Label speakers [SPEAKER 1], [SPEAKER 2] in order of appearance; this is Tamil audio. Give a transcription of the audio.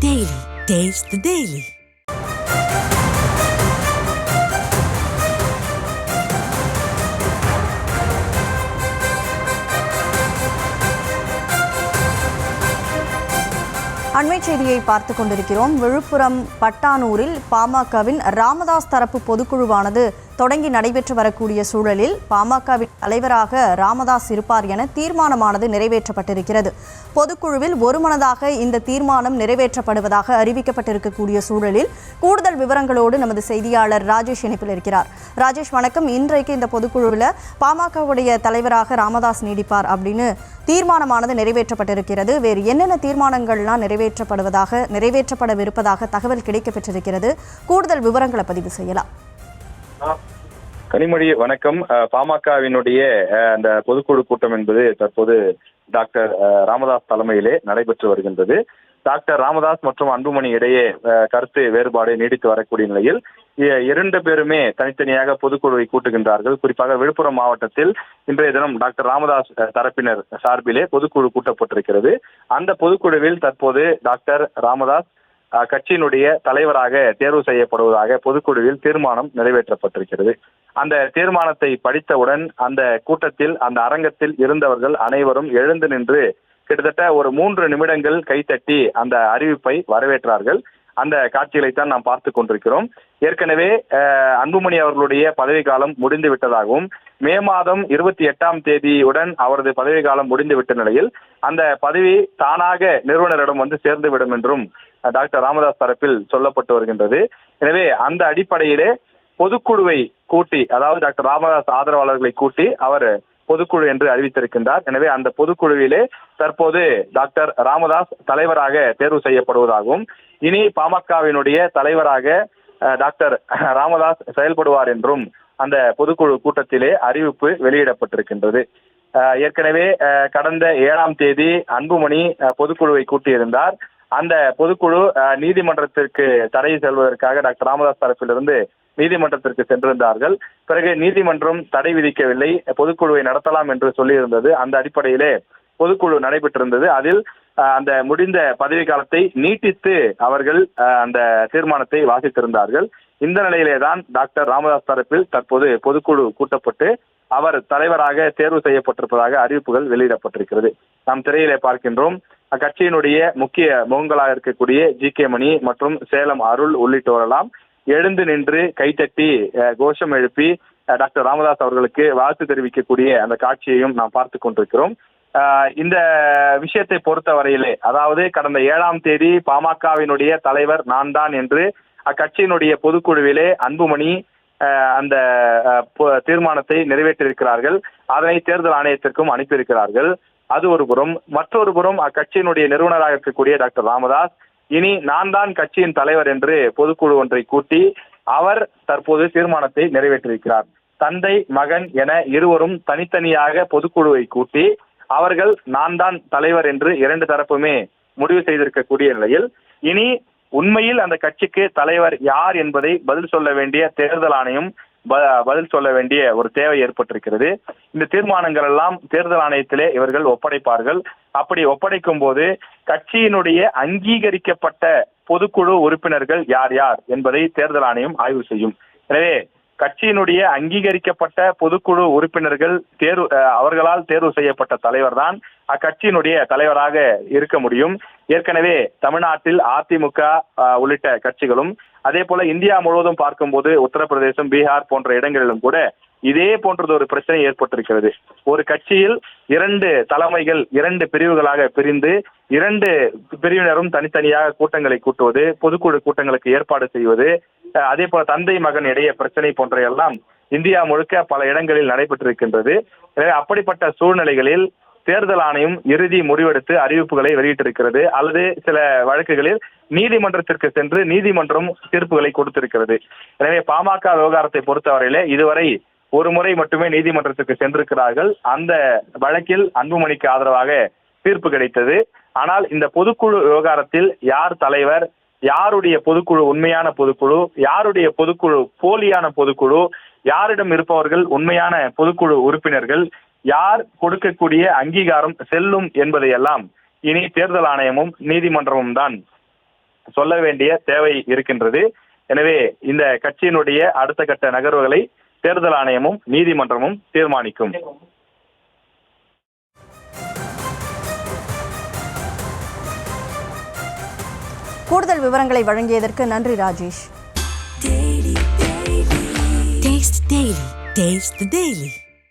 [SPEAKER 1] Daily. Taste the Daily.
[SPEAKER 2] அண்மை செய்தியை பார்த்துக் கொண்டிருக்கிறோம். விழுப்புரம் பட்டானூரில் பாமகவின் ராமதாஸ் தரப்பு பொதுக்குழுவானது தொடங்கி நடைபெற்று வரக்கூடிய சூழலில் பாமகவின் தலைவராக ராமதாஸ் இருப்பார் என தீர்மானமானது நிறைவேற்றப்பட்டிருக்கிறது. பொதுக்குழுவில் ஒருமனதாக இந்த தீர்மானம் நிறைவேற்றப்படுவதாக அறிவிக்கப்பட்டிருக்கக்கூடிய சூழலில் கூடுதல் விவரங்களோடு நமது செய்தியாளர் ராஜேஷ் இணைப்பில் இருக்கிறார். ராஜேஷ் வணக்கம். இன்றைக்கு இந்த பொதுக்குழுவில் பாமகவுடைய தலைவராக ராமதாஸ் நீடிப்பார் அப்படின்னு தீர்மானமானது நிறைவேற்றப்பட்டிருக்கிறது. வேறு என்னென்ன தீர்மானங்கள்லாம் நிறைவேற்றப்படவிருப்பதாக தகவல் கிடைக்கப்பெற்றிருக்கிறது? கூடுதல் விவரங்களை பதிவு செய்யலாம்.
[SPEAKER 3] கனிமொழி வணக்கம். பாமகவினுடைய அந்த பொதுக்குழு கூட்டம் என்பது தற்போது டாக்டர் ராமதாஸ் தலைமையிலே நடைபெற்று வருகின்றது. டாக்டர் ராமதாஸ் மற்றும் அன்புமணி இடையே கருத்து வேறுபாடு நீடித்து வரக்கூடிய நிலையில் இரண்டு பேருமே தனித்தனியாக பொதுக்குழுவை கூட்டுகின்றார்கள். குறிப்பாக விழுப்புரம் மாவட்டத்தில் இன்றைய தினம் டாக்டர் ராமதாஸ் தரப்பினர் சார்பிலே பொதுக்குழு கூட்டப்பட்டிருக்கிறது. அந்த பொதுக்குழுவில் தற்போது டாக்டர் ராமதாஸ் கட்சியினுடைய தலைவராக தேர்வு செய்யப்படுவதாக பொதுக்குழுவில் தீர்மானம் நிறைவேற்றப்பட்டிருக்கிறது. அந்த தீர்மானத்தை படித்தவுடன் அந்த கூட்டத்தில் அந்த அரங்கத்தில் இருந்தவர்கள் அனைவரும் எழுந்து நின்று கிட்டத்தட்ட ஒரு 3 நிமிடங்கள் கைத்தட்டி அந்த அறிவிப்பை வரவேற்றார்கள். அந்த காட்சிகளைத்தான் நாம் பார்த்து கொண்டிருக்கிறோம். ஏற்கனவே அன்புமணி அவர்களுடைய பதவி காலம் முடிந்து விட்டதாகவும் மே மாதம் 28ஆம் தேதியுடன் அவரது பதவி காலம் முடிந்துவிட்ட நிலையில் அந்த பதவி தானாக நிறுவனரிடம் வந்து சேர்ந்துவிடும் என்றும் டாக்டர் ராமதாஸ் தரப்பில் சொல்லப்பட்டு வருகின்றது. எனவே அந்த அடிப்படையிலே பொதுக்குழுவை கூட்டி, அதாவது டாக்டர் ராமதாஸ் ஆதரவாளர்களை கூட்டி அவர் பொதுக்குழு என்று அறிவித்திருக்கின்றார். எனவே அந்த பொதுக்குழுவிலே தற்போது டாக்டர் ராமதாஸ் தலைவராக தேர்வு செய்யப்படுவதாகவும் இனி பாமகவினுடைய தலைவராக டாக்டர் ராமதாஸ் செயல்படுவார் என்றும் அந்த பொதுக்குழு கூட்டத்திலே அறிவிப்பு வெளியிடப்பட்டிருக்கின்றது. ஏற்கனவே கடந்த 7ஆம் தேதி அன்புமணி பொதுக்குழுவை கூட்டியிருந்தார். அந்த பொதுக்குழு நீதிமன்றத்திற்கு தடை செல்வதற்காக டாக்டர் ராமதாஸ் தரப்பிலிருந்து நீதிமன்றத்திற்கு சென்றிருந்தார்கள். பிறகு நீதிமன்றம் தடை விதிக்கவில்லை, பொதுக்குழுவை நடத்தலாம் என்று சொல்லியிருந்தது. அந்த அடிப்படையிலே பொதுக்குழு நடைபெற்றிருந்தது. அதில் அந்த முடிந்த பதவி காலத்தை நீட்டித்து அவர்கள் அந்த தீர்மானத்தை வாசித்திருந்தார்கள். இந்த நிலையிலேதான் டாக்டர் ராமதாஸ் தரப்பில் தற்போது பொதுக்குழு கூட்டப்பட்டு அவர் தலைவராக தேர்வு செய்யப்பட்டிருப்பதாக அறிவிப்புகள் வெளியிடப்பட்டிருக்கிறது. நாம் திரையிலே பார்க்கின்றோம். அக்கட்சியினுடைய முக்கிய முகங்களாக இருக்கக்கூடிய ஜி.கே. மணி மற்றும் சேலம் அருள் உள்ளிட்டோரெல்லாம் எழுந்து நின்று கைத்தட்டி கோஷம் எழுப்பி டாக்டர் ராமதாஸ் அவர்களுக்கு வாழ்த்து தெரிவிக்கக்கூடிய அந்த காட்சியையும் நாம் பார்த்து கொண்டிருக்கிறோம். இந்த விஷயத்தை பொறுத்த வரையிலே, அதாவது கடந்த 7ஆம் தேதி பாமகவினுடைய தலைவர் நான் தான் என்று அக்கட்சியினுடைய பொதுக்குழுவிலே அன்புமணி அந்த தீர்மானத்தை நிறைவேற்றியிருக்கிறார்கள். அதனை தேர்தல் ஆணையத்திற்கும் அனுப்பியிருக்கிறார்கள். அது ஒரு புறம். மற்றொரு புறம் அக்கட்சியினுடைய நிறுவனராக இருக்கக்கூடிய டாக்டர் ராமதாஸ் இனி நான் தான் கட்சியின் தலைவர் என்று பொதுக்குழு ஒன்றை கூட்டி அவர் தற்போது தீர்மானத்தை நிறைவேற்றியிருக்கிறார். தந்தை மகன் என இருவரும் தனித்தனியாக பொதுக்குழுவை கூட்டி அவர்கள் நான் தான் தலைவர் என்று 2 தரப்புமே முடிவு செய்திருக்கக்கூடிய நிலையில் இனி உண்மையில் அந்த கட்சிக்கு தலைவர் யார் என்பதை பதில் சொல்ல வேண்டிய தேர்தல் ஆணையம் பதில் சொல்ல வேண்டிய ஒரு தேவை ஏற்பட்டிருக்கிறது. இந்த தீர்மானங்கள் எல்லாம் தேர்தல் ஆணையத்திலே இவர்கள் ஒப்படைப்பார்கள். அப்படி ஒப்படைக்கும் போது கட்சியினுடைய அங்கீகரிக்கப்பட்ட பொதுக்குழு உறுப்பினர்கள் யார் யார் என்பதை தேர்தல் ஆணையம் ஆய்வு செய்யும். எனவே கட்சியினுடைய அங்கீகரிக்கப்பட்ட பொதுக்குழு உறுப்பினர்கள் அவர்களால் தேர்வு செய்யப்பட்ட தலைவர் தான் அக்கட்சியினுடைய தலைவராக இருக்க முடியும். ஏற்கனவே தமிழ்நாட்டில் அதிமுக உள்ளிட்ட கட்சிகளும், அதே போல இந்தியா முழுவதும் பார்க்கும்போது உத்தரப்பிரதேசம், பீகார் போன்ற இடங்களிலும் கூட இதே போன்றது ஒரு பிரச்சனை ஏற்பட்டிருக்கிறது. ஒரு கட்சியில் 2 தலைமைகள் 2 பிரிவுகளாக பிரிந்து 2 பிரிவினரும் தனித்தனியாக கூட்டங்களை கூட்டுவது, பொதுக்குழு கூட்டங்களுக்கு ஏற்பாடு செய்வது, அதே போல தந்தை மகன் இடையே பிரச்சனை போன்ற எல்லாம் இந்தியா முழுக்க பல இடங்களில் நடைபெற்றிருக்கின்றது. எனவே அப்படிப்பட்ட சூழ்நிலைகளில் தேர்தல் ஆணையம் இறுதி முடிவெடுத்து அறிவிப்புகளை வெளியிட்டிருக்கிறது. அல்லது சில வழக்குகளில் நீதிமன்றத்திற்கு சென்று நீதிமன்றம் தீர்ப்புகளை கொடுத்திருக்கிறது. எனவே பாமக விவகாரத்தை பொறுத்தவரையிலே இதுவரை ஒரு முறை மட்டுமே நீதிமன்றத்திற்கு சென்றிருக்கிறார்கள். அந்த வழக்கில் அன்புமணிக்கு ஆதரவாக தீர்ப்பு கிடைத்தது. ஆனால் இந்த பொதுக்குழு விவகாரத்தில் யார் தலைவர், யாருடைய பொதுக்குழு உண்மையான பொதுக்குழு, யாருடைய பொதுக்குழு போலியான பொதுக்குழு, யாரிடம் இருப்பவர்கள் உண்மையான பொதுக்குழு உறுப்பினர்கள், யார் கொடுக்கக்கூடிய அங்கீகாரம் செல்லும் என்பதையெல்லாம் இனி தேர்தல் ஆணையமும் நீதிமன்றமும் தான் சொல்ல வேண்டிய தேவை இருக்கின்றது. எனவே இந்த கட்சியினுடைய அடுத்த கட்ட நகர்வுகளை தேர்தல் ஆணையமும் நீதிமன்றமும் தீர்மானிக்கும்.
[SPEAKER 2] கூடுதல் விவரங்களை வழங்கியதற்கு நன்றி ராஜேஷ்.
[SPEAKER 1] Taste the Daily.